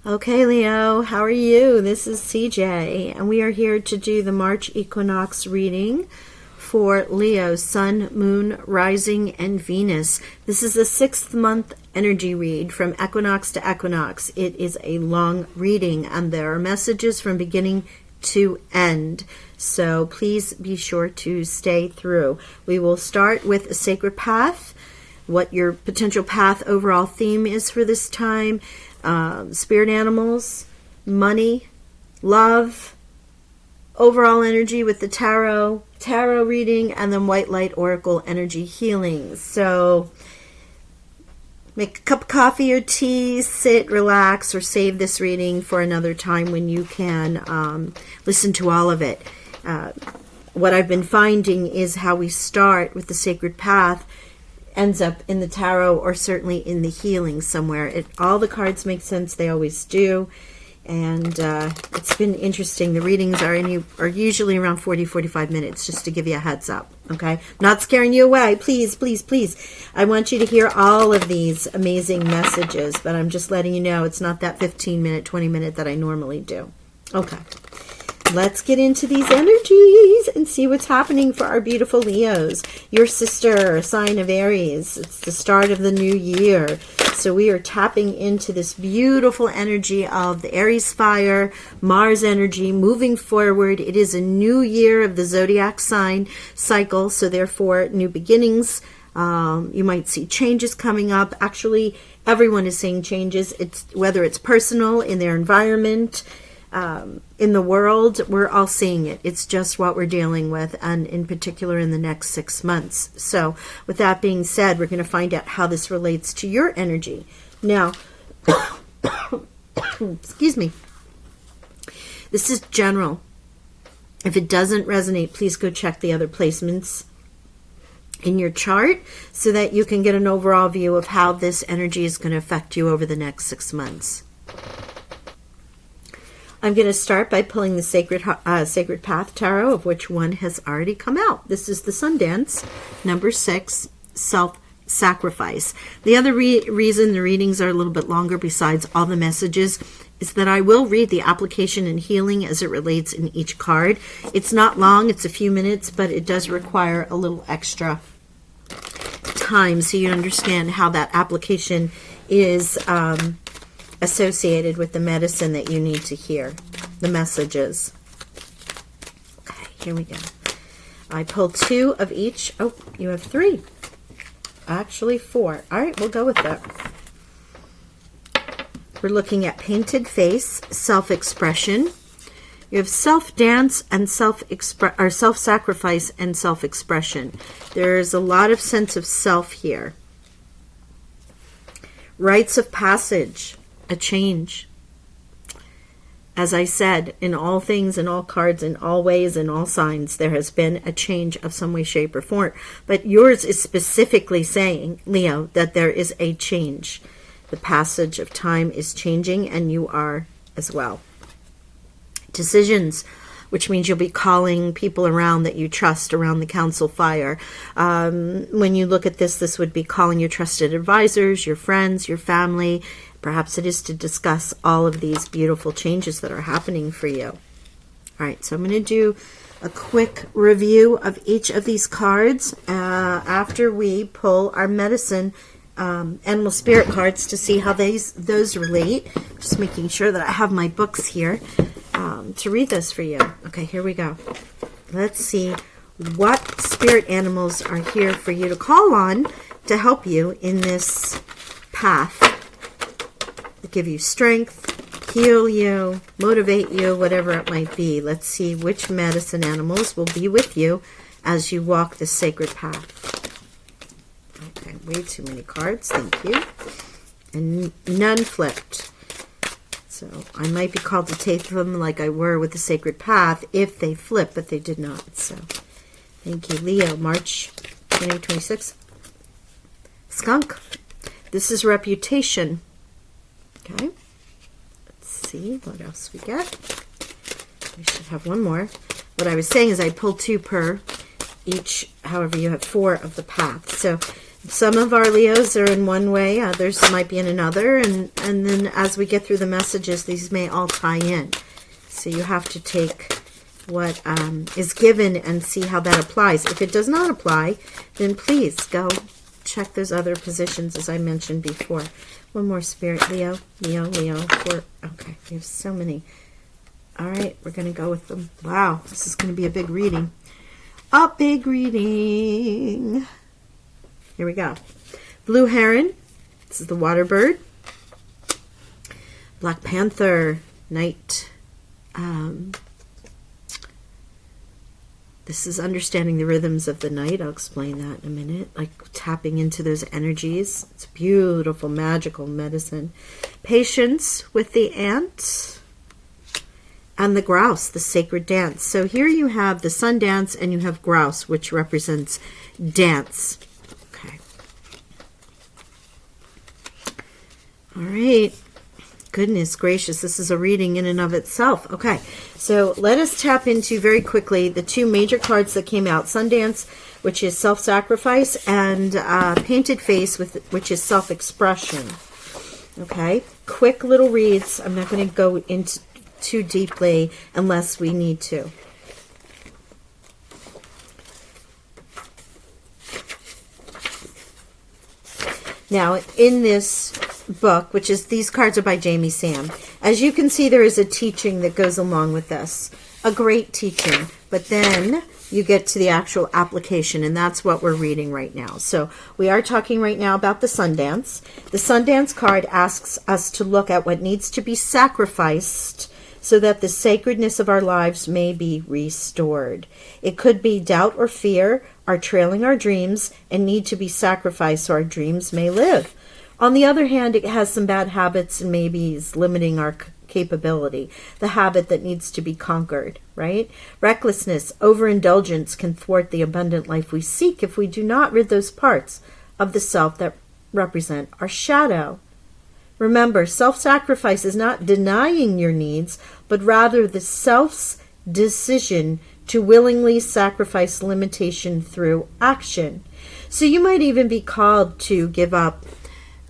Okay, Leo, how are you? This is CJ, and we are here to do the March equinox reading for Leo, Sun, Moon, Rising, and Venus. This is the 6th month energy read from equinox to equinox. It is a long reading, and there are messages from beginning to end. So please be sure to stay through. We will start with a sacred path, what your potential path overall theme is for this time. Spirit animals, money, love, overall energy with the tarot reading, and then white light oracle energy healing. So make a cup of coffee or tea, sit, relax, or save this reading for another time when you can listen to all of it. What I've been finding is how we start with the sacred path ends up in the tarot or certainly in the healing somewhere. All the cards make sense. They always do. And it's been interesting. The readings are usually around 40-45 minutes, just to give you a heads up. Okay? Not scaring you away. Please, please, please. I want you to hear all of these amazing messages, but I'm just letting you know it's not that 15-minute, 20-minute that I normally do. Okay. Let's get into these energies and see what's happening for our beautiful Leos. Your sister, sign of Aries. It's the start of the new year. So we are tapping into this beautiful energy of the Aries fire, Mars energy, moving forward. It is a new year of the zodiac sign cycle, so therefore new beginnings. You might see changes coming up. Actually, everyone is seeing changes. Whether it's personal, in their environment, in the world, we're all seeing it. It's just what we're dealing with, and in particular in the next 6 months. So with that being said, we're going to find out how this relates to your energy. Now, excuse me, this is general. If it doesn't resonate, please go check the other placements in your chart so that you can get an overall view of how this energy is going to affect you over the next 6 months. I'm going to start by pulling the Sacred Path Tarot, of which one has already come out. This is the Sundance, number 6, Self-Sacrifice. The other reason the readings are a little bit longer, besides all the messages, is that I will read the application and healing as it relates in each card. It's not long, it's a few minutes, but it does require a little extra time so you understand how that application is associated with the medicine that you need to hear, the messages. Okay, here we go. I pulled 2 of each. Oh, you have 3. Actually 4. All right, we'll go with that. We're looking at painted face, self-expression. You have self-dance and self-sacrifice and self-expression. There's a lot of sense of self here. Rites of passage. A change. As I said, in all things, in all cards, in all ways, in all signs, there has been a change of some way, shape, or form. But yours is specifically saying, Leo, that there is a change. The passage of time is changing, and you are as well. Decisions, which means you'll be calling people around that you trust around the council fire. When you look at this would be calling your trusted advisors, your friends, your family. Perhaps it is to discuss all of these beautiful changes that are happening for you. All right, so I'm going to do a quick review of each of these cards after we pull our medicine animal spirit cards to see how those relate. Just making sure that I have my books here to read this for you. Okay, here we go. Let's see what spirit animals are here for you to call on to help you in this path. Give you strength, heal you, motivate you, whatever it might be. Let's see which medicine animals will be with you as you walk the sacred path. Okay, way too many cards, thank you. And none flipped. So I might be called to take them like I were with the sacred path if they flip, but they did not. So thank you, Leo. March 2026. Skunk. This is reputation. Okay, let's see what else we get. We should have one more. What I was saying is I pulled 2 per each, however you have 4 of the path. So Some of our Leos are in one way, others might be in another, and then as we get through the messages, these may all tie in. So you have to take what is given and see how that applies. If it does not apply, then please go check those other positions as I mentioned before. One more spirit, Leo, Leo, Leo. Okay, we have so many. All right, we're going to go with them. Wow, this is going to be a big reading. A big reading. Here we go. Blue Heron. This is the water bird. Black Panther. Night. This is understanding the rhythms of the night. I'll explain that in a minute. Like tapping into those energies. It's beautiful, magical medicine. Patience with the ant. And the grouse, the sacred dance. So here you have the Sundance and you have grouse, which represents dance. Okay. All right. Goodness gracious, this is a reading in and of itself. Okay, so let us tap into very quickly the two major cards that came out. Sundance, which is self-sacrifice, and Painted Face, which is self-expression. Okay, quick little reads. I'm not going to go into too deeply unless we need to. Now, in this book, which is, these cards are by Jamie Sam, as you can see, there is a teaching that goes along with this. A great teaching. But then you get to the actual application, and that's what we're reading right now. So we are talking right now about the Sundance. The Sundance card asks us to look at what needs to be sacrificed so that the sacredness of our lives may be restored. It could be doubt or fear are trailing our dreams and need to be sacrificed so our dreams may live. On the other hand, it has some bad habits and maybe is limiting our capability, the habit that needs to be conquered, right? Recklessness, overindulgence can thwart the abundant life we seek if we do not rid those parts of the self that represent our shadow. Remember, self-sacrifice is not denying your needs, but rather the self's decision to willingly sacrifice limitation through action. So you might even be called to give up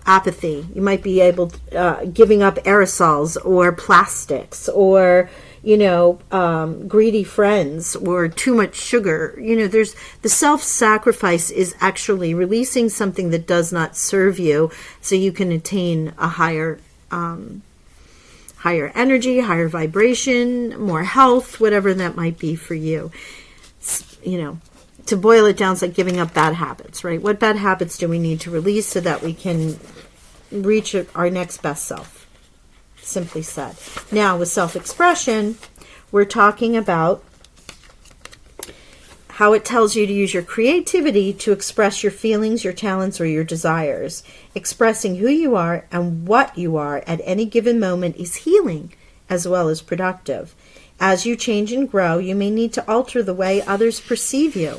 apathy. You might be able to, giving up aerosols or plastics or, greedy friends or too much sugar. There's the self-sacrifice is actually releasing something that does not serve you so you can attain a higher energy, higher vibration, more health, whatever that might be for you. To boil it down, it's like giving up bad habits, right? What bad habits do we need to release so that we can reach our next best self? Simply said. Now, with self-expression, we're talking about how it tells you to use your creativity to express your feelings, your talents, or your desires. Expressing who you are and what you are at any given moment is healing as well as productive. As you change and grow, you may need to alter the way others perceive you.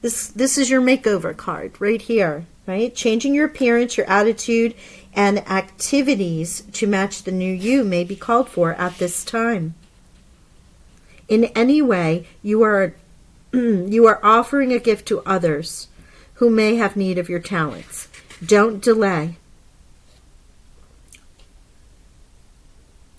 This is your makeover card right here, right? Changing your appearance, your attitude, and activities to match the new you may be called for at this time. In any way, you are offering a gift to others who may have need of your talents. Don't delay.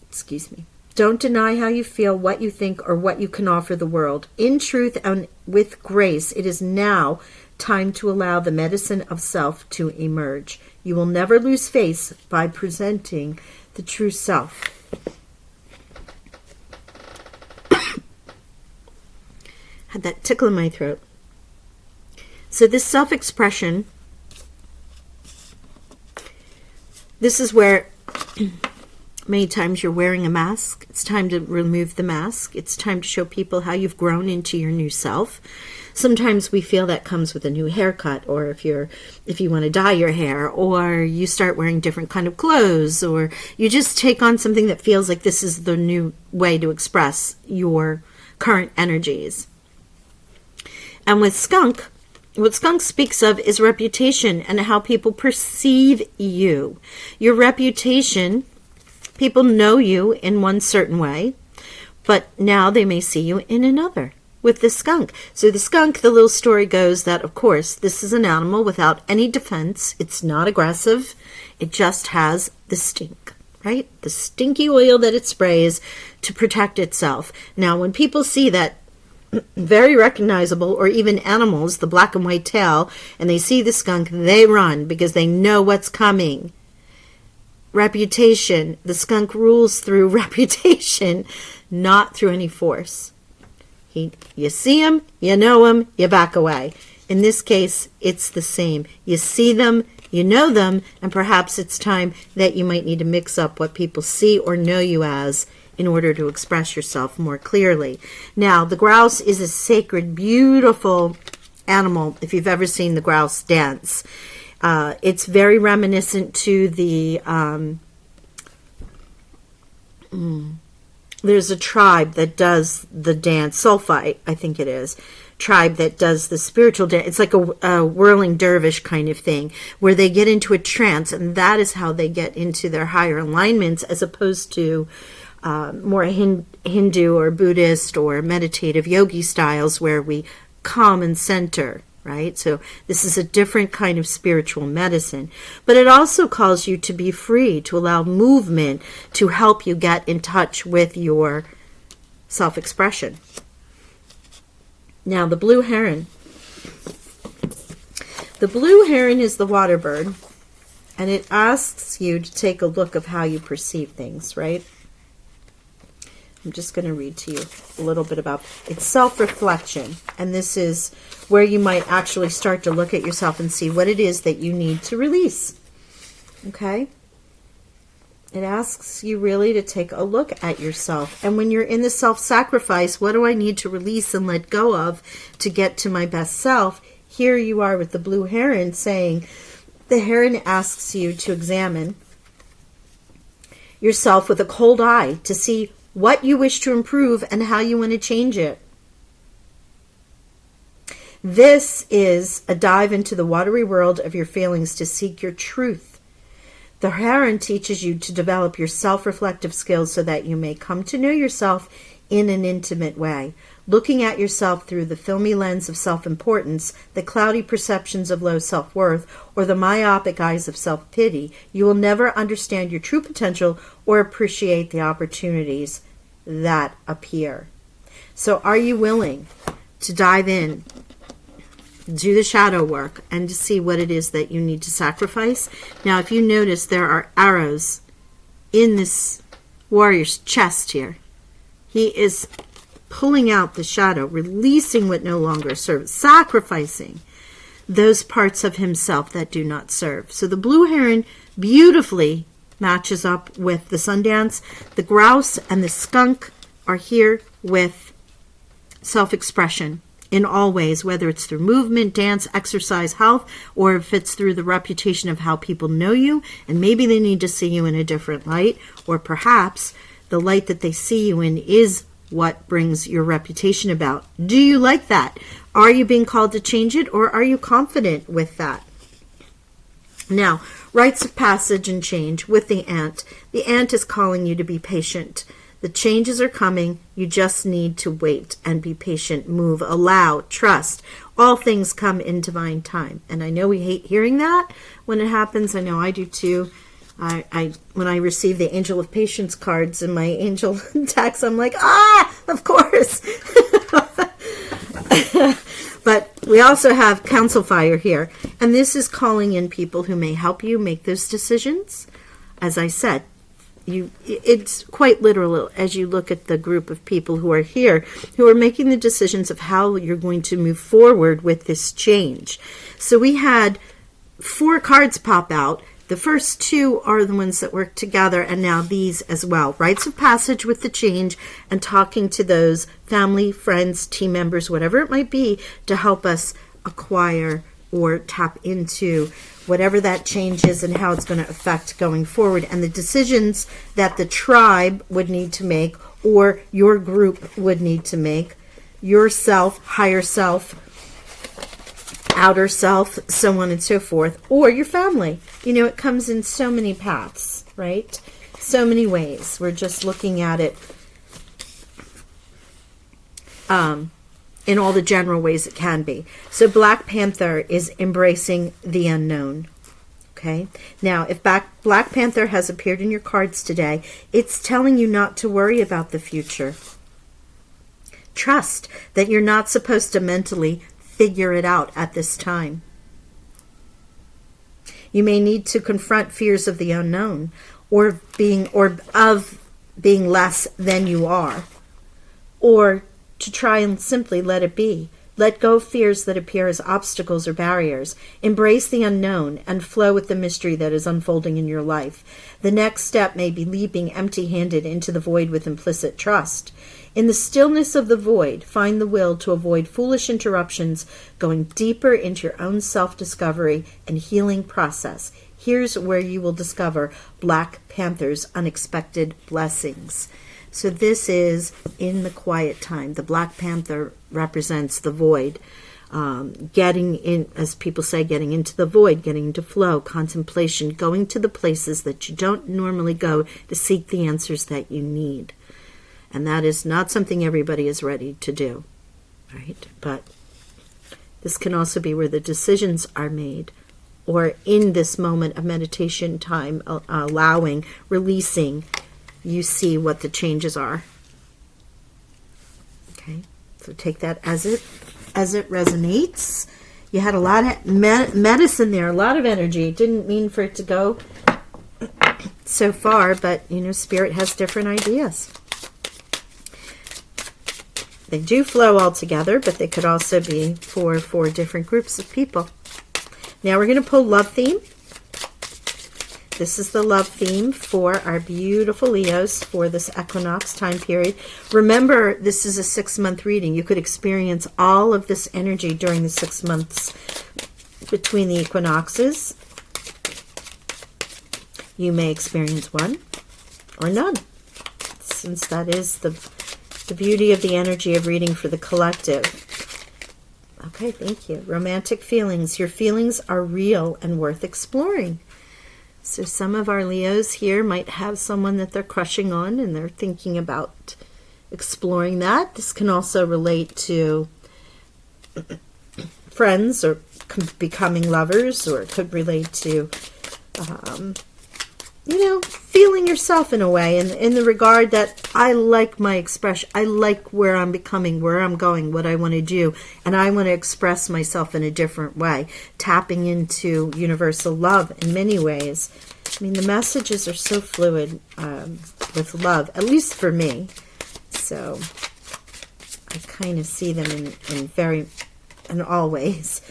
Excuse me. Don't deny how you feel, what you think, or what you can offer the world. In truth and with grace, it is now time to allow the medicine of self to emerge. You will never lose face by presenting the true self. Had that tickle in my throat. So this self-expression, this is where many times you're wearing a mask. It's time to remove the mask. It's time to show people how you've grown into your new self. Sometimes we feel that comes with a new haircut, or if you want to dye your hair, or you start wearing different kind of clothes, or you just take on something that feels like this is the new way to express your current energies. And with skunk, what skunk speaks of is reputation and how people perceive you. Your reputation, people know you in one certain way, but now they may see you in another. with the skunk. So the skunk, the little story goes that, of course, this is an animal without any defense. It's not aggressive. It just has the stink, right? The stinky oil that it sprays to protect itself. Now, when people see that very recognizable, or even animals, the black and white tail, and they see the skunk, they run because they know what's coming. Reputation. The skunk rules through reputation, not through any force. You see him, you know him, you back away. In this case, it's the same. You see them, you know them, and perhaps it's time that you might need to mix up what people see or know you as in order to express yourself more clearly. Now, the grouse is a sacred, beautiful animal, if you've ever seen the grouse dance. It's very reminiscent to the... there's a tribe that does the dance, Sulfite, I think it is, tribe that does the spiritual dance. It's like a whirling dervish kind of thing, where they get into a trance, and that is how they get into their higher alignments, as opposed to more Hindu or Buddhist or meditative yogi styles where we calm and center, right? So this is a different kind of spiritual medicine. But it also calls you to be free, to allow movement to help you get in touch with your self-expression. Now, the blue heron. The blue heron is the water bird, and it asks you to take a look of how you perceive things, right? I'm just going to read to you a little bit about it's self-reflection, and this is where you might actually start to look at yourself and see what it is that you need to release. Okay? It asks you really to take a look at yourself. And when you're in the self-sacrifice, what do I need to release and let go of to get to my best self? Here you are with the blue heron saying, the heron asks you to examine yourself with a cold eye to see what you wish to improve and how you want to change it. This is a dive into the watery world of your feelings to seek your truth. The heron teaches you to develop your self-reflective skills so that you may come to know yourself in an intimate way. Looking at yourself through the filmy lens of self-importance, the cloudy perceptions of low self-worth, or the myopic eyes of self-pity, you will never understand your true potential or appreciate the opportunities that appear. So are you willing to dive in, do the shadow work, and to see what it is that you need to sacrifice? Now, if you notice, there are arrows in this warrior's chest here. He is pulling out the shadow, releasing what no longer serves, sacrificing those parts of himself that do not serve. So the blue heron beautifully matches up with the Sundance. The grouse and the skunk are here with self-expression in all ways, whether it's through movement, dance, exercise, health, or if it's through the reputation of how people know you, and maybe they need to see you in a different light, or perhaps the light that they see you in is what brings your reputation about. Do you like that? Are you being called to change it, or are you confident with that? Now, rites of passage and change with the ant. The ant is calling you to be patient. The changes are coming. You just need to wait and be patient, move, allow, trust. All things come in divine time. And I know we hate hearing that when it happens. I know I do too. When I receive the Angel of Patience cards in my angel decks, I'm like, of course. But we also have Council Fire here. And this is calling in people who may help you make those decisions. As I said, it's quite literal as you look at the group of people who are here, who are making the decisions of how you're going to move forward with this change. So we had 4 cards pop out. The first 2 are the ones that work together, and now these as well. Rites of passage with the change, and talking to those family, friends, team members, whatever it might be, to help us acquire or tap into whatever that change is and how it's going to affect going forward, and the decisions that the tribe would need to make or your group would need to make, yourself, higher self, outer self, so on and so forth, or your family. You know, it comes in so many paths, right? So many ways. We're just looking at it in all the general ways it can be. So Black Panther is embracing the unknown. Okay. Now, if Black Panther has appeared in your cards today, it's telling you not to worry about the future. Trust that you're not supposed to mentally figure it out at this time. You may need to confront fears of the unknown, or of being less than you are, or to try and simply let it be. Let go of fears that appear as obstacles or barriers. Embrace the unknown and flow with the mystery that is unfolding in your life. The next step may be leaping empty-handed into the void with implicit trust. In the stillness of the void, find the will to avoid foolish interruptions, going deeper into your own self-discovery and healing process. Here's where you will discover Black Panther's unexpected blessings. So this is in the quiet time. The Black Panther represents the void. Getting in, as people say, getting into the void, getting into flow, contemplation, going to the places that you don't normally go to seek the answers that you need. And that is not something everybody is ready to do, right? But this can also be where the decisions are made, or in this moment of meditation time, allowing, releasing, you see what the changes are. Okay, so take that as it resonates. You had a lot of medicine there, a lot of energy. Didn't mean for it to go so far, but Spirit has different ideas. They do flow all together, but they could also be for different groups of people. Now we're going to pull love theme. This is the love theme for our beautiful Leos for this equinox time period. Remember, this is a 6-month reading. You could experience all of this energy during the 6 months between the equinoxes. You may experience one or none, since that is the beauty of the energy of reading for the collective. Okay, thank you. Romantic feelings. Your feelings are real and worth exploring. So some of our Leos here might have someone that they're crushing on and they're thinking about exploring that. This can also relate to friends or becoming lovers, or it could relate to, feeling yourself in a way, in the regard that I like my expression. I like where I'm becoming, where I'm going, what I want to do, and I want to express myself in a different way, tapping into universal love in many ways. I mean, the messages are so fluid with love, at least for me. So I kind of see them in all ways.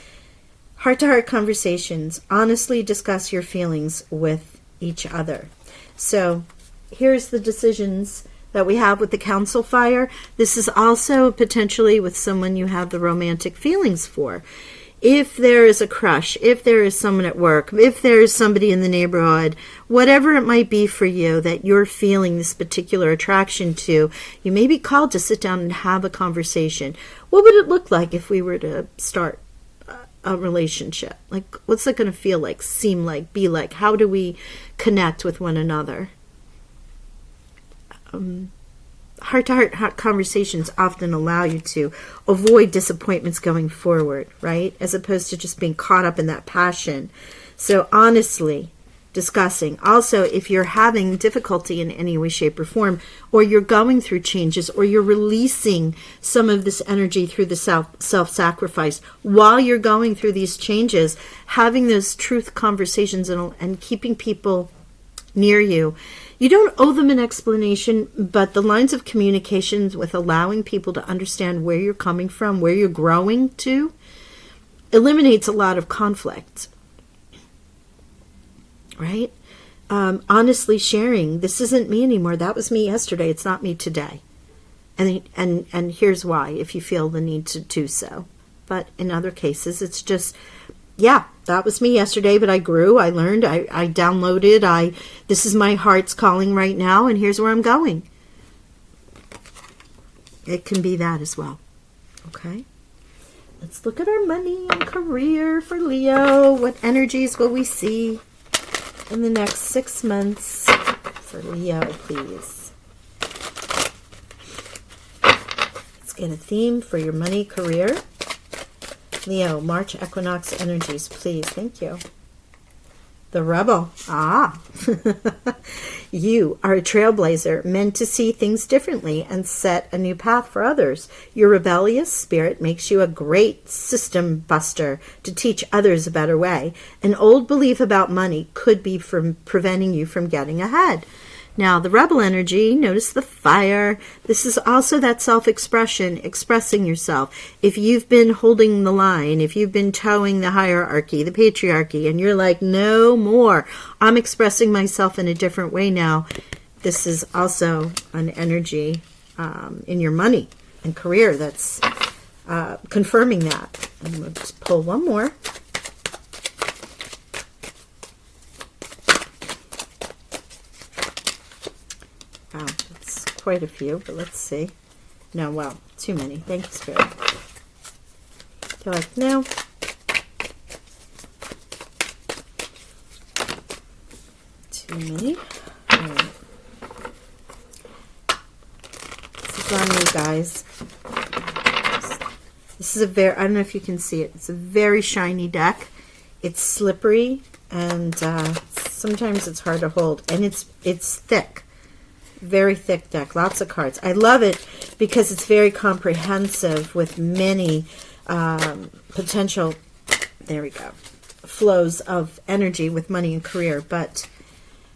Heart-to-heart conversations. Honestly discuss your feelings with each other. So here's the decisions that we have with the council fire. This is also potentially with someone you have the romantic feelings for. If there is a crush, if there is someone at work, if there is somebody in the neighborhood, whatever it might be for you that you're feeling this particular attraction to, you may be called to sit down and have a conversation. What would it look like if we were to start a relationship? Like, what's it going to feel like, seem like, be like? How do we connect with one another? Heart-to-heart conversations often allow you to avoid disappointments going forward, right? As opposed to just being caught up in that passion. So honestly discussing. Also, if you're having difficulty in any way, shape, or form, or you're going through changes, or you're releasing some of this energy through the self-sacrifice, while you're going through these changes, having those truth conversations and keeping people near you. You don't owe them an explanation, but the lines of communications with allowing people to understand where you're coming from, where you're growing to, eliminates a lot of conflict. Right? Honestly sharing, this isn't me anymore. That was me yesterday. It's not me today. And here's why, if you feel the need to do so. But in other cases, it's just, yeah, that was me yesterday, but I grew, I learned, I downloaded, this is my heart's calling right now, and here's where I'm going. It can be that as well. Okay? Let's look at our money and career for Leo. What energies will we see in the next 6 months for Leo, please? Let's get a theme for your money, career. Leo, March equinox energies, please. Thank you. The Rebel. Ah. You are a trailblazer, meant to see things differently and set a new path for others. Your rebellious spirit makes you a great system buster to teach others a better way. An old belief about money could be from preventing you from getting ahead. Now, the Rebel energy, notice the fire. This is also that self-expression, expressing yourself. If you've been holding the line, if you've been towing the hierarchy, the patriarchy, and you're like, no more, I'm expressing myself in a different way now, this is also an energy in your money and career that's confirming that. And we'll just pull one more. Wow, that's quite a few, but let's see. No, well, too many. Thank you, Spirit. They're like, no. Too many. All right. This is on you guys. This is a very, I don't know if you can see it. It's a very shiny deck. It's slippery, and sometimes it's hard to hold. And it's thick. Very thick deck, lots of cards. I love it because it's very comprehensive with many potential, there we go, flows of energy with money and career. But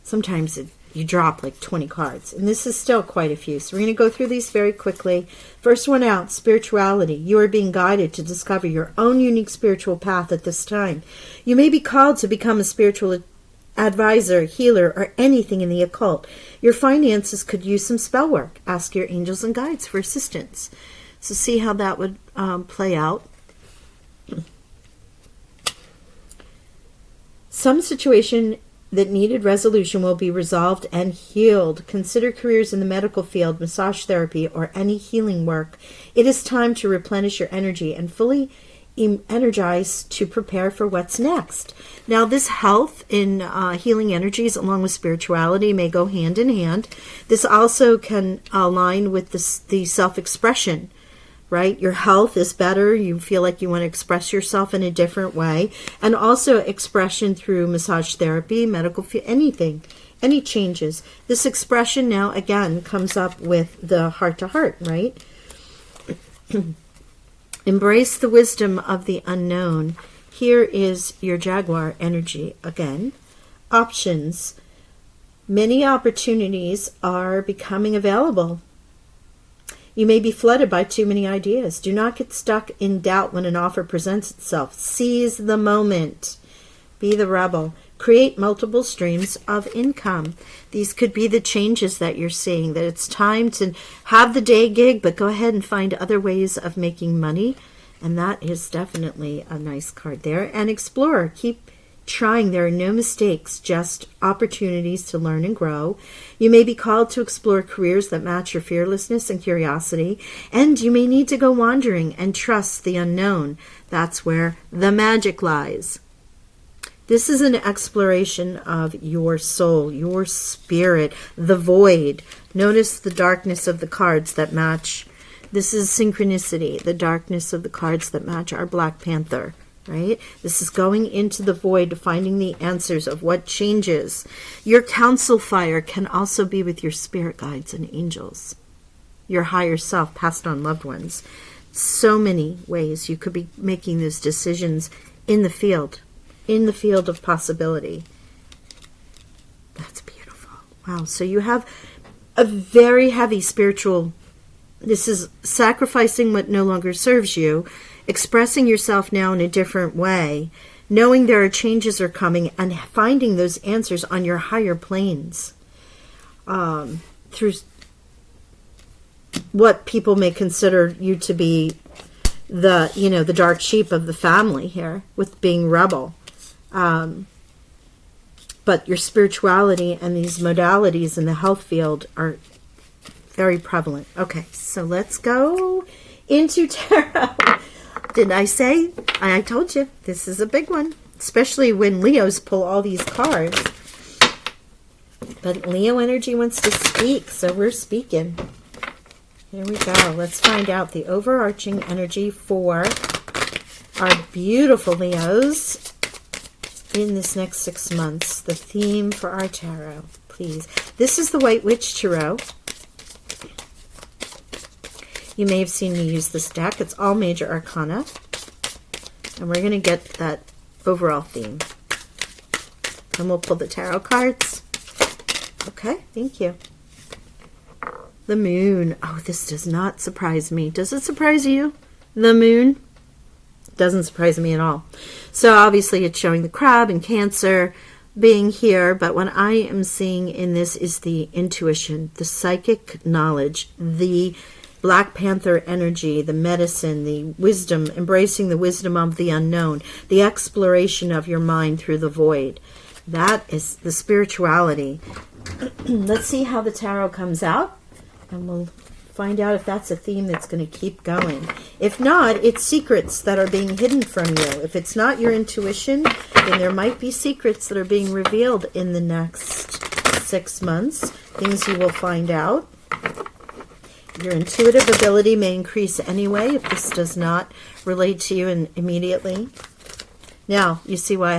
sometimes you drop like 20 cards. And this is still quite a few. So we're going to go through these very quickly. First one out, spirituality. You are being guided to discover your own unique spiritual path at this time. You may be called to become a spiritual advisor, healer, or anything in the occult. Your finances could use some spell work. Ask your angels and guides for assistance. So see how that would play out. Some situation that needed resolution will be resolved and healed. Consider careers in the medical field, massage therapy, or any healing work. It is time to replenish your energy and fully energized to prepare for what's next. Now, this health in healing energies along with spirituality may go hand in hand. This also can align with the self-expression, right? Your health is better. You feel like you want to express yourself in a different way. And also expression through massage therapy, medical, anything, any changes. This expression now, again, comes up with the heart-to-heart, right? Embrace the wisdom of the unknown. Here is your Jaguar energy again. Options. Many opportunities are becoming available. You may be flooded by too many ideas. Do not get stuck in doubt when an offer presents itself. Seize the moment. Be the rebel. Create multiple streams of income. These could be the changes that you're seeing, that it's time to have the day gig, but go ahead and find other ways of making money. And that is definitely a nice card there. And explore. Keep trying. There are no mistakes, just opportunities to learn and grow. You may be called to explore careers that match your fearlessness and curiosity. And you may need to go wandering and trust the unknown. That's where the magic lies. This is an exploration of your soul, your spirit, the void. Notice the darkness of the cards that match. This is synchronicity, the darkness of the cards that match our Black Panther, right? This is going into the void, finding the answers of what changes. Your council fire can also be with your spirit guides and angels, your higher self, passed on loved ones. So many ways you could be making those decisions in the field of possibility. That's beautiful. Wow. So you have a very heavy spiritual, this is sacrificing what no longer serves you, expressing yourself now in a different way, knowing there are changes are coming, and finding those answers on your higher planes through what people may consider you to be the dark sheep of the family here with being rebel. But your spirituality and these modalities in the health field are very prevalent. Okay, so let's go into tarot. Did I say? I told you, this is a big one, especially when Leos pull all these cards. But Leo energy wants to speak, so we're speaking. Here we go. Let's find out the overarching energy for our beautiful Leos in this next 6 months. The theme for our tarot, please. This is the White Witch Tarot. You may have seen me use this deck. It's all major arcana. And we're going to get that overall theme. And we'll pull the tarot cards. Okay, thank you. The moon. Oh, this does not surprise me. Does it surprise you? The moon? Doesn't surprise me at all. So obviously it's showing the crab and Cancer being here, but what I am seeing in this is the intuition, the psychic knowledge, the Black Panther energy, the medicine, the wisdom, embracing the wisdom of the unknown, the exploration of your mind through the void. That is the spirituality. Let's see how the tarot comes out, and we'll find out if that's a theme that's going to keep going. If not, it's secrets that are being hidden from you. If it's not your intuition, then there might be secrets that are being revealed in the next 6 months, things you will find out. Your intuitive ability may increase anyway if this does not relate to you immediately. Now, you see why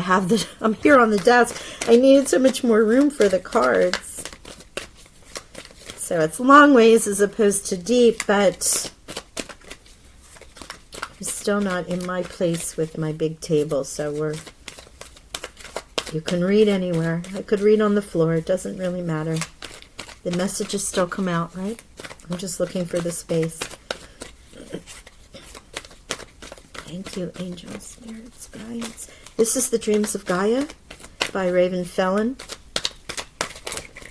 I'm here on the desk. I needed so much more room for the cards. So it's long ways as opposed to deep, but I'm still not in my place with my big table. So you can read anywhere. I could read on the floor. It doesn't really matter. The messages still come out, right? I'm just looking for the space. Thank you, angels, spirits, guides. This is The Dreams of Gaia by Raven Felon.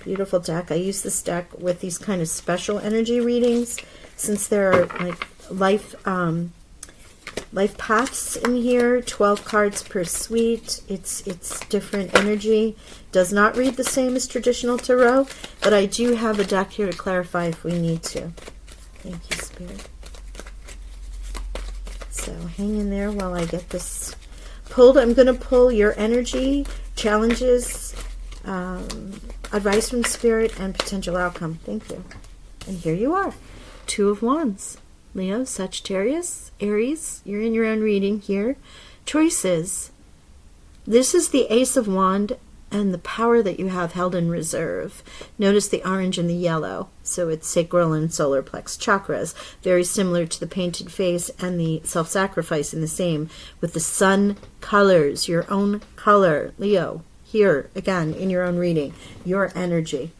Beautiful deck. I use this deck with these kind of special energy readings, since there are like life paths in here. 12 cards per suite. It's different energy. Does not read the same as traditional tarot, but I do have a deck here to clarify if we need to. Thank you, Spirit. So hang in there while I get this pulled. I'm going to pull your energy, challenges, advice from Spirit, and potential outcome. Thank you. And here you are. 2 of Wands. Leo, Sagittarius, Aries. You're in your own reading here. Choices. This is the Ace of Wands and the power that you have held in reserve. Notice the orange and the yellow. So it's sacral and solar plex chakras. Very similar to the painted face and the self-sacrifice, in the same with the sun colors, your own color. Leo, here again in your own reading, your energy.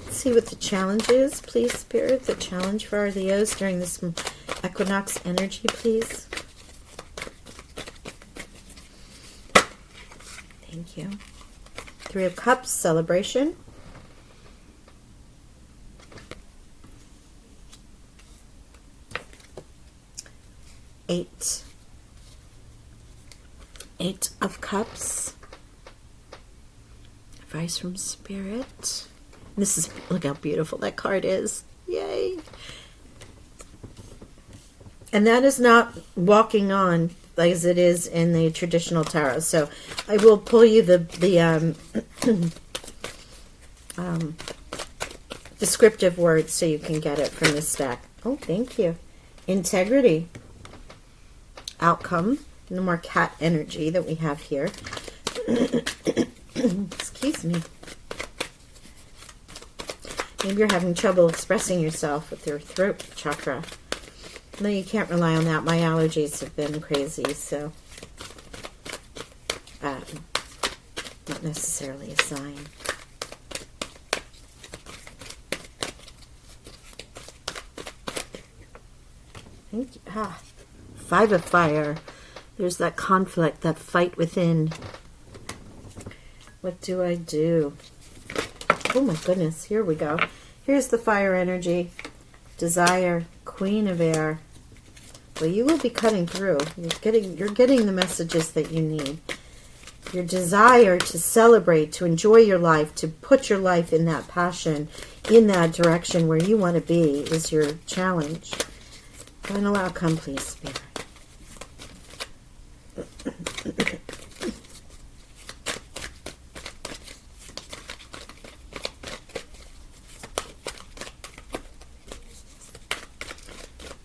Let's see what the challenge is, please, Spirit. The challenge for our Leos during this equinox energy, please. Thank you. 3 of Cups, celebration. Eight of Cups. Advice from Spirit. This is, look how beautiful that card is. Yay. And that is not walking on as it is in the traditional tarot. So I will pull you the descriptive words so you can get it from this deck. Oh, thank you. Integrity. Outcome. No more cat energy that we have here. Excuse me. Maybe you're having trouble expressing yourself with your throat chakra. No, you can't rely on that. My allergies have been crazy, so not necessarily a sign. Thank you. 5 of Fire. There's that conflict, that fight within. What do I do? Oh my goodness, here we go. Here's the fire energy. Desire, Queen of Air. Well, you will be cutting through. You're getting the messages that you need. Your desire to celebrate, to enjoy your life, to put your life in that passion, in that direction where you want to be, is your challenge. Final outcome, please, Spirit.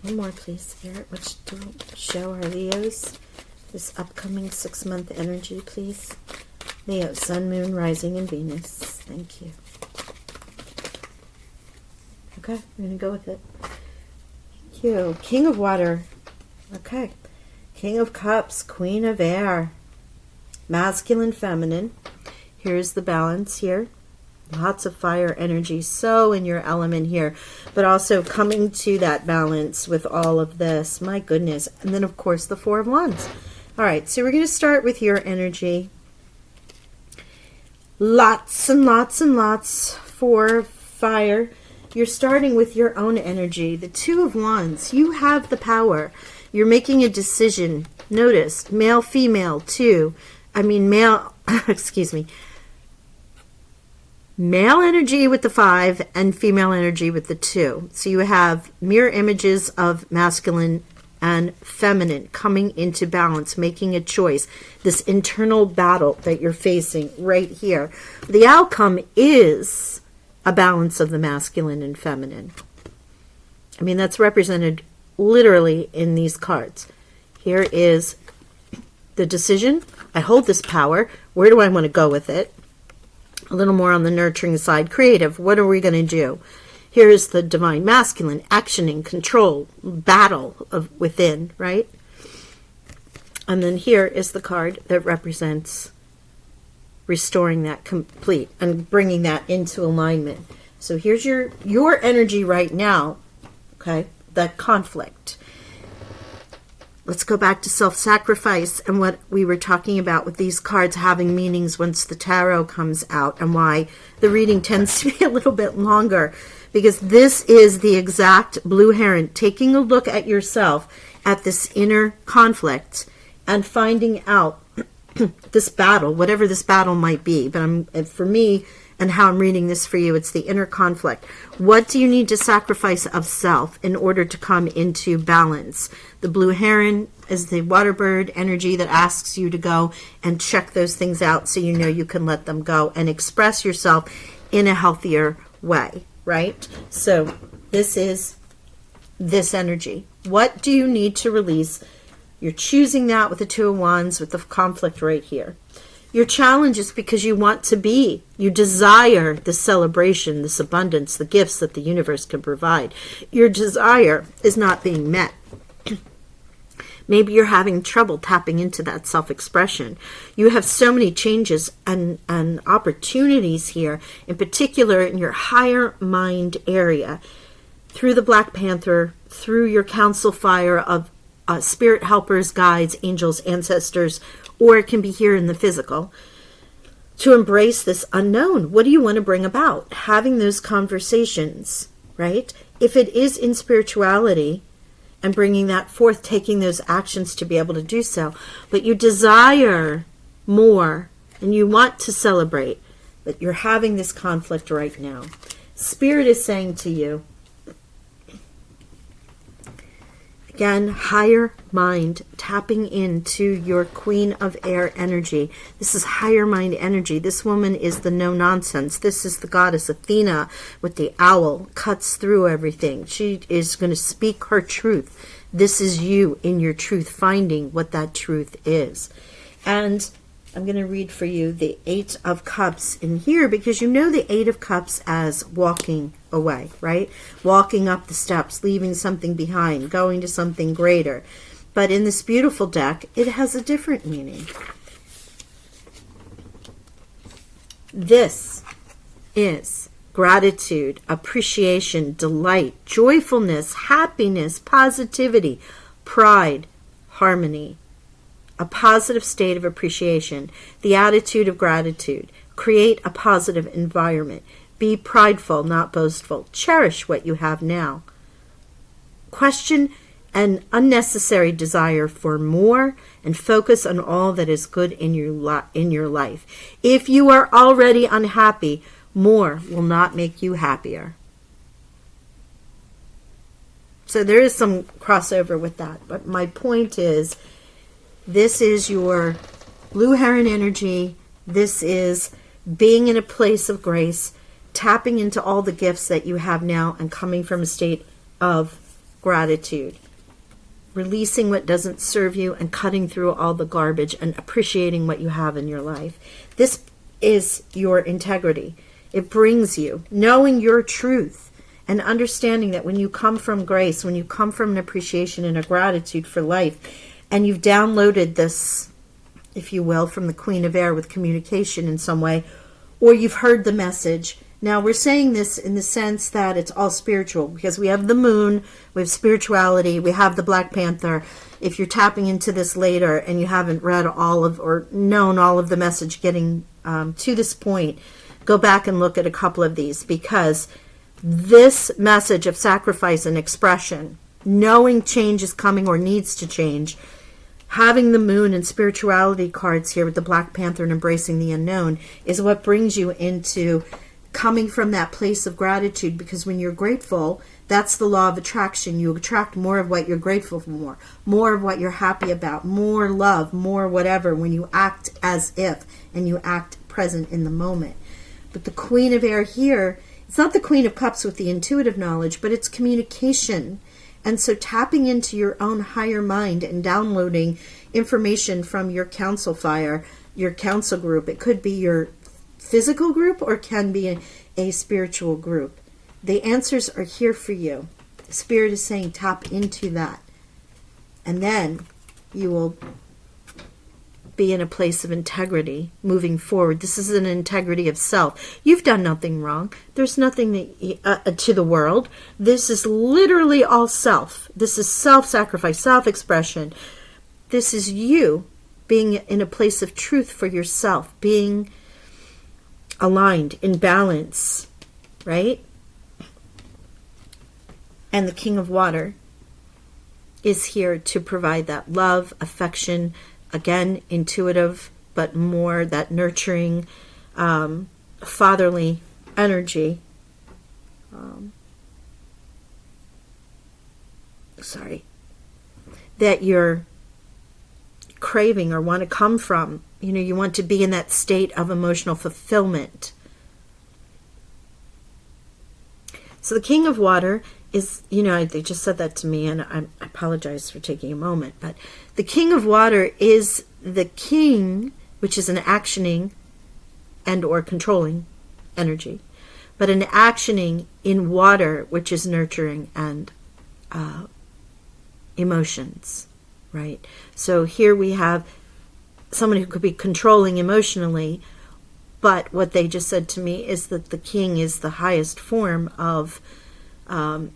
One more, please, Spirit. Which do show our Leos this upcoming 6-month energy, please. Leo, Sun, Moon, Rising, and Venus. Thank you. Okay, we're going to go with it. Thank you. King of Water. Okay. King of Cups, Queen of Air. Masculine, feminine. Here's the balance here. Lots of fire energy, so in your element here, but also coming to that balance with all of this. My goodness. And then, of course, the Four of Wands. All right, so we're going to start with your energy. Lots and lots and lots for fire. You're starting with your own energy. The Two of Wands. You have the power. You're making a decision. Notice, male, female, two. I mean, male, excuse me. Male energy with the 5 and female energy with the 2. So you have mirror images of masculine and feminine coming into balance, making a choice. This internal battle that you're facing right here. The outcome is a balance of the masculine and feminine. I mean, that's represented literally in these cards. Here is the decision. I hold this power. Where do I want to go with it? A little more on the nurturing side. Creative. What are we going to do? Here's the divine masculine. Actioning, control, battle of within, right? And then here is the card that represents restoring that complete and bringing that into alignment. So here's your energy right now, okay? That conflict. Let's go back to self-sacrifice and what we were talking about with these cards having meanings once the tarot comes out, and why the reading tends to be a little bit longer, because this is the exact blue heron, taking a look at yourself, at this inner conflict, and finding out this battle, whatever this battle might be. But for me, and how I'm reading this for you, it's the inner conflict. What do you need to sacrifice of self in order to come into balance? The blue heron is the water bird energy that asks you to go and check those things out so you know you can let them go and express yourself in a healthier way, right? So this is this energy. What do you need to release? You're choosing that with the Two of Wands, with the conflict right here. Your challenge is because you want to be, you desire the celebration, this abundance, the gifts that the universe can provide. Your desire is not being met. Maybe you're having trouble tapping into that self-expression. You have so many changes and opportunities here, in particular in your higher mind area, through the Black Panther, through your council fire of spirit helpers, guides, angels, ancestors, or it can be here in the physical, to embrace this unknown. What do you want to bring about? Having those conversations, right? If it is in spirituality and bringing that forth, taking those actions to be able to do so, but you desire more and you want to celebrate, but you're having this conflict right now. Spirit is saying to you, again, higher mind, tapping into your Queen of Air energy. This is higher mind energy. This woman is the no nonsense. This is the goddess Athena with the owl, cuts through everything. She is going to speak her truth. This is you in your truth, finding what that truth is. And I'm going to read for you the 8 of Cups in here, because you know the 8 of Cups as walking away, right? Walking up the steps, leaving something behind, going to something greater. But in this beautiful deck, it has a different meaning. This is gratitude, appreciation, delight, joyfulness, happiness, positivity, pride, harmony, a positive state of appreciation, the attitude of gratitude. Create a positive environment. Be prideful, not boastful. Cherish what you have now. Question an unnecessary desire for more and focus on all that is good in your life. If you are already unhappy, more will not make you happier. So there is some crossover with that. But my point is, this is your blue heron energy. This is being in a place of grace, tapping into all the gifts that you have now and coming from a state of gratitude. Releasing what doesn't serve you and cutting through all the garbage and appreciating what you have in your life. This is your integrity. It brings you knowing your truth and understanding that when you come from grace, when you come from an appreciation and a gratitude for life, and you've downloaded this, if you will, from the Queen of Air with communication in some way, or you've heard the message. Now, we're saying this in the sense that it's all spiritual, because we have the moon, we have spirituality, we have the Black Panther. If you're tapping into this later and you haven't read all of or known all of the message getting to this point, go back and look at a couple of these, because this message of sacrifice and expression, knowing change is coming or needs to change, having the moon and spirituality cards here with the Black Panther and embracing the unknown is what brings you into coming from that place of gratitude, because when you're grateful, that's the law of attraction. You attract more of what you're grateful for, more of what you're happy about, more love, more whatever, when you act as if and you act present in the moment. But the Queen of Air here, it's not the Queen of Cups with the intuitive knowledge, but it's communication. And so tapping into your own higher mind and downloading information from your council fire, your council group. It could be your physical group or can be a spiritual group. The answers are here for you. Spirit is saying tap into that. And then you will be in a place of integrity moving forward. This is an integrity of self. You've done nothing wrong. There's nothing that, to the world. This is literally all self. This is self-sacrifice, self-expression. This is you being in a place of truth for yourself, being aligned, in balance, right? And the King of Water is here to provide that love, affection, again, intuitive, but more that nurturing, fatherly energy. That you're craving or want to come from. You know, you want to be in that state of emotional fulfillment. So the King of Water is, you know, they just said that to me, and I apologize for taking a moment, but the King of Water is the king, which is an actioning and or controlling energy, but an actioning in water, which is nurturing and emotions, right? So here we have someone who could be controlling emotionally, but what they just said to me is that the king is the highest form of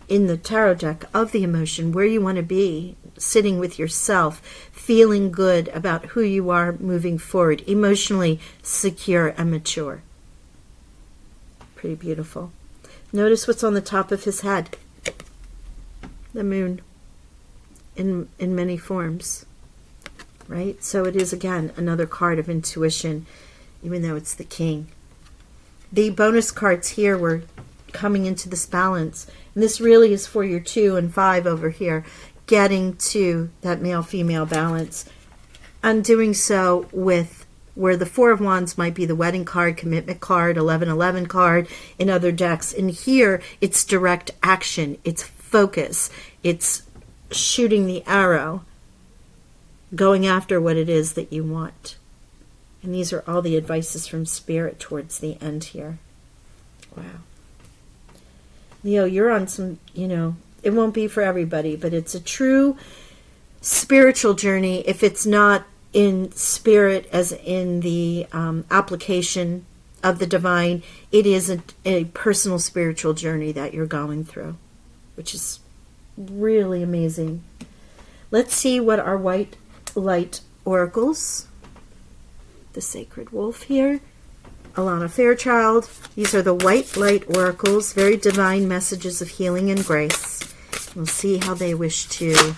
in the tarot deck of the emotion, where you want to be, sitting with yourself, feeling good about who you are moving forward, emotionally secure and mature. Pretty beautiful. Notice what's on the top of his head. The moon in many forms, right? So it is, again, another card of intuition, even though it's the king. The bonus cards here were coming into this balance. And this really is for your 2 and 5 over here, getting to that male-female balance. And doing so with where the 4 of Wands might be the wedding card, commitment card, 1111 card in other decks. And here, it's direct action. It's focus. It's shooting the arrow, going after what it is that you want. And these are all the advices from Spirit towards the end here. Wow. Leo, you're on some, you know, it won't be for everybody, but it's a true spiritual journey. If it's not in spirit as in the application of the divine, it is a personal spiritual journey that you're going through, which is really amazing. Let's see what our white light oracles, the Sacred Wolf here, Alana Fairchild. These are the white light oracles, very divine messages of healing and grace. We'll see how they wish to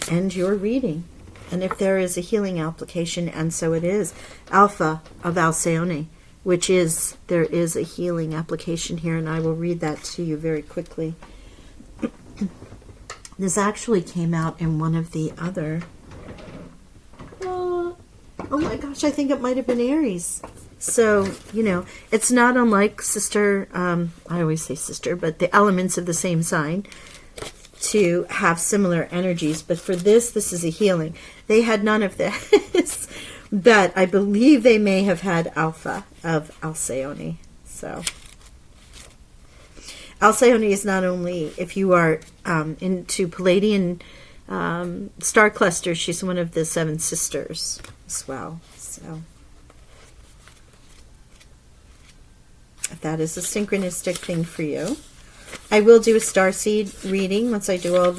end your reading, and if there is a healing application, and so it is. Alpha of Alcyone, which is, there is a healing application here, and I will read that to you very quickly. This actually came out in one of the other, oh my gosh, I think it might have been Aries. So, you know, it's not unlike sister, I always say sister, but the elements of the same sign. to have similar energies. But for this is a healing. They had none of this. But I believe they may have had Alpha of Alcyone. So Alcyone is not only, if you are into Palladian star clusters, she's one of the 7 sisters as well. So if that is a synchronistic thing for you. I will do a starseed reading once I do all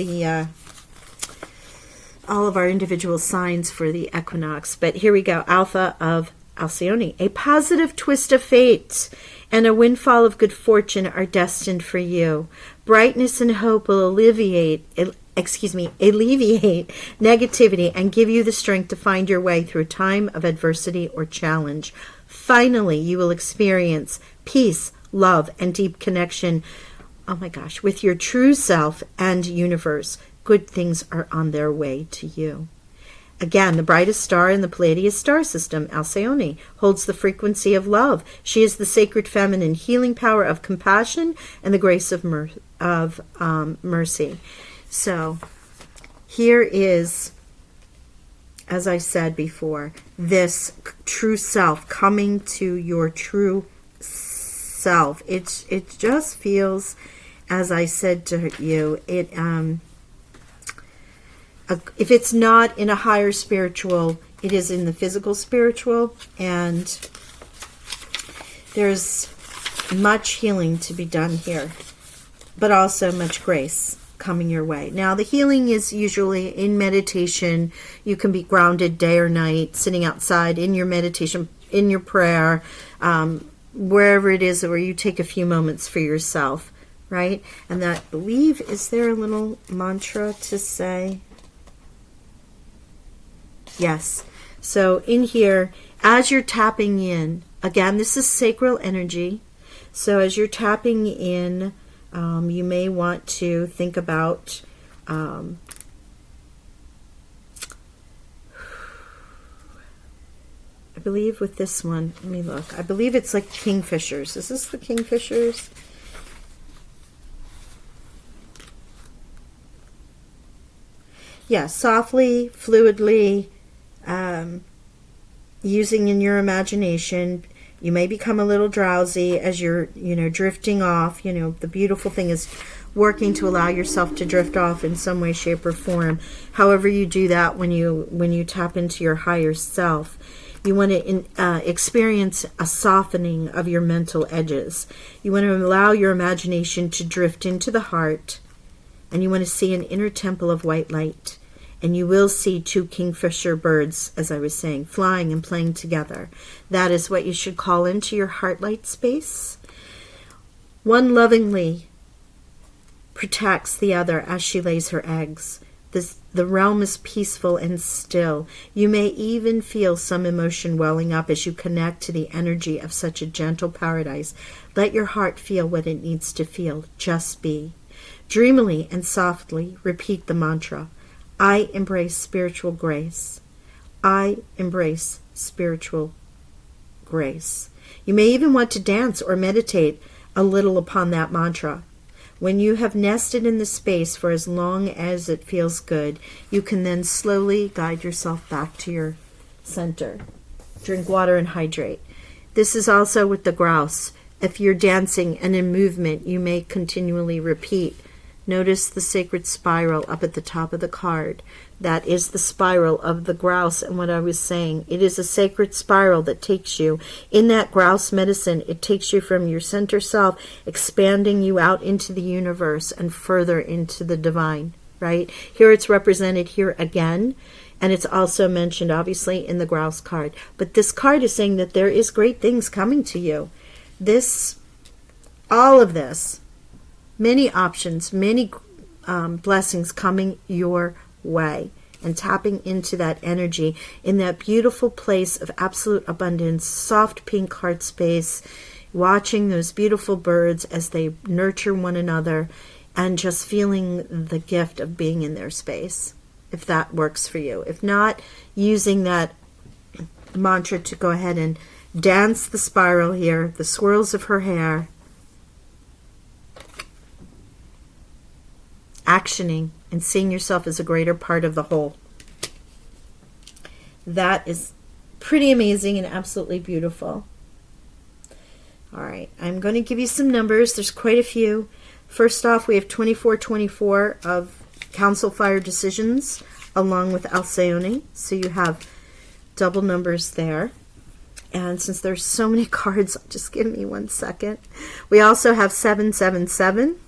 of our individual signs for the equinox. But here we go. Alpha of Alcyone. A positive twist of fate and a windfall of good fortune are destined for you. Brightness and hope will alleviate negativity and give you the strength to find your way through a time of adversity or challenge. Finally, you will experience peace, love, and deep connection, oh my gosh, with your true self and universe. Good things are on their way to you. Again, the brightest star in the Palladian star system, Alcyone, holds the frequency of love. She is the sacred feminine healing power of compassion and the grace of mercy. So here is, as I said before, this true self coming to your true self. It just feels, as I said to you, if it's not in a higher spiritual, it is in the physical spiritual, and there's much healing to be done here, but also much grace coming your way. Now, the healing is usually in meditation. You can be grounded day or night, sitting outside in your meditation, in your prayer, wherever it is where you take a few moments for yourself, right? And that, I believe, is there a little mantra to say? Yes. So in here, as you're tapping in, again, this is sacral energy. So as you're tapping in, you may want to think about I believe with this one, let me look. I believe it's like kingfishers. Is this the kingfishers? Yeah, softly, fluidly, using in your imagination. You may become a little drowsy as you're, drifting off. The beautiful thing is working to allow yourself to drift off in some way, shape, or form. However you do that when you tap into your higher self. You want to experience a softening of your mental edges. You want to allow your imagination to drift into the heart, and you want to see an inner temple of white light. And you will see 2 kingfisher birds, as I was saying, flying and playing together. That is what you should call into your heart light space. One lovingly protects the other as she lays her eggs. The realm is peaceful and still. You may even feel some emotion welling up as you connect to the energy of such a gentle paradise. Let your heart feel what it needs to feel. Just be. Dreamily and softly repeat the mantra. I embrace spiritual grace. I embrace spiritual grace. You may even want to dance or meditate a little upon that mantra. When you have nested in the space for as long as it feels good, you can then slowly guide yourself back to your center. Drink water and hydrate. This is also with the grouse. If you're dancing and in movement, you may continually repeat. Notice the sacred spiral up at the top of the card. That is the spiral of the grouse. And what I was saying, it is a sacred spiral that takes you. In that grouse medicine, it takes you from your center self, expanding you out into the universe and further into the divine, right? Here it's represented here again. And it's also mentioned, obviously, in the grouse card. But this card is saying that there is great things coming to you. All of this, many options, many blessings coming your way, and tapping into that energy in that beautiful place of absolute abundance, soft pink heart space, watching those beautiful birds as they nurture one another, and just feeling the gift of being in their space, if that works for you. If not, using that mantra to go ahead and dance the spiral here, the swirls of her hair, actioning and seeing yourself as a greater part of the whole. That is pretty amazing and absolutely beautiful. All right, I'm going to give you some numbers. There's quite a few. First off, we have 2424 of Council Fire Decisions along with Alcyone. So you have double numbers there. And since there's so many cards, just give me 1 second. We also have 777.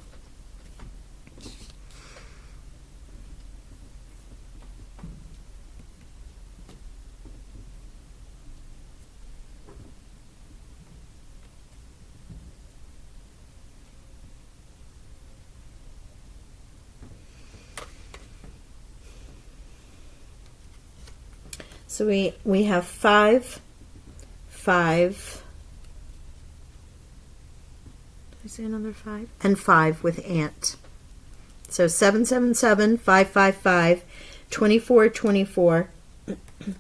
So we have 5, 5. Did I say another 5? And 5 with ant. So 777, 555, 2424,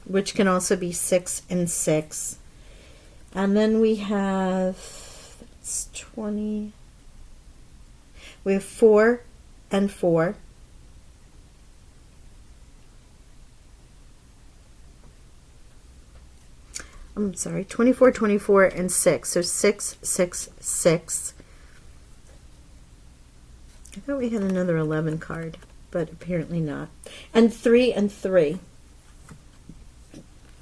which can also be 6 and 6. And then we have, that's 20. We have 4 and 4. I'm sorry, 24, 24, and 6. So 6, 6, 6. I thought we had another 11 card, but apparently not. And 3 and 3.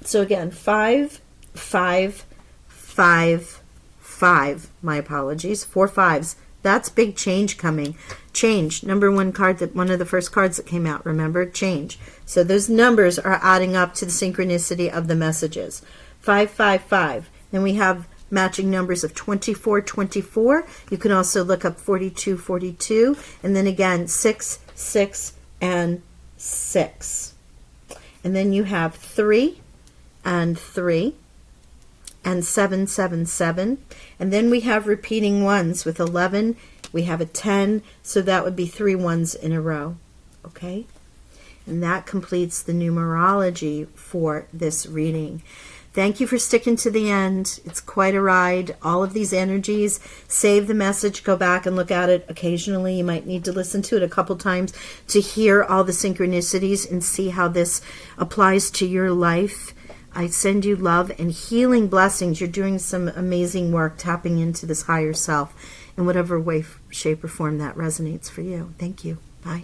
So again, 5, 5, 5, 5. My apologies. 4 5s. That's big change coming. Change. Number one card, that one of the first cards that came out. Remember? Change. So those numbers are adding up to the synchronicity of the messages. 5, 5, 5. Then we have matching numbers of 24, 24. You can also look up 42, 42. And then again, 6, 6, and 6. And then you have 3 and 3 and 7, 7, 7. And then we have repeating ones with 11. We have a 10. So that would be 3 ones in a row. Okay? And that completes the numerology for this reading. Thank you for sticking to the end. It's quite a ride. All of these energies, save the message, go back and look at it occasionally. You might need to listen to it a couple times to hear all the synchronicities and see how this applies to your life. I send you love and healing blessings. You're doing some amazing work tapping into this higher self in whatever way, shape, or form that resonates for you. Thank you. Bye.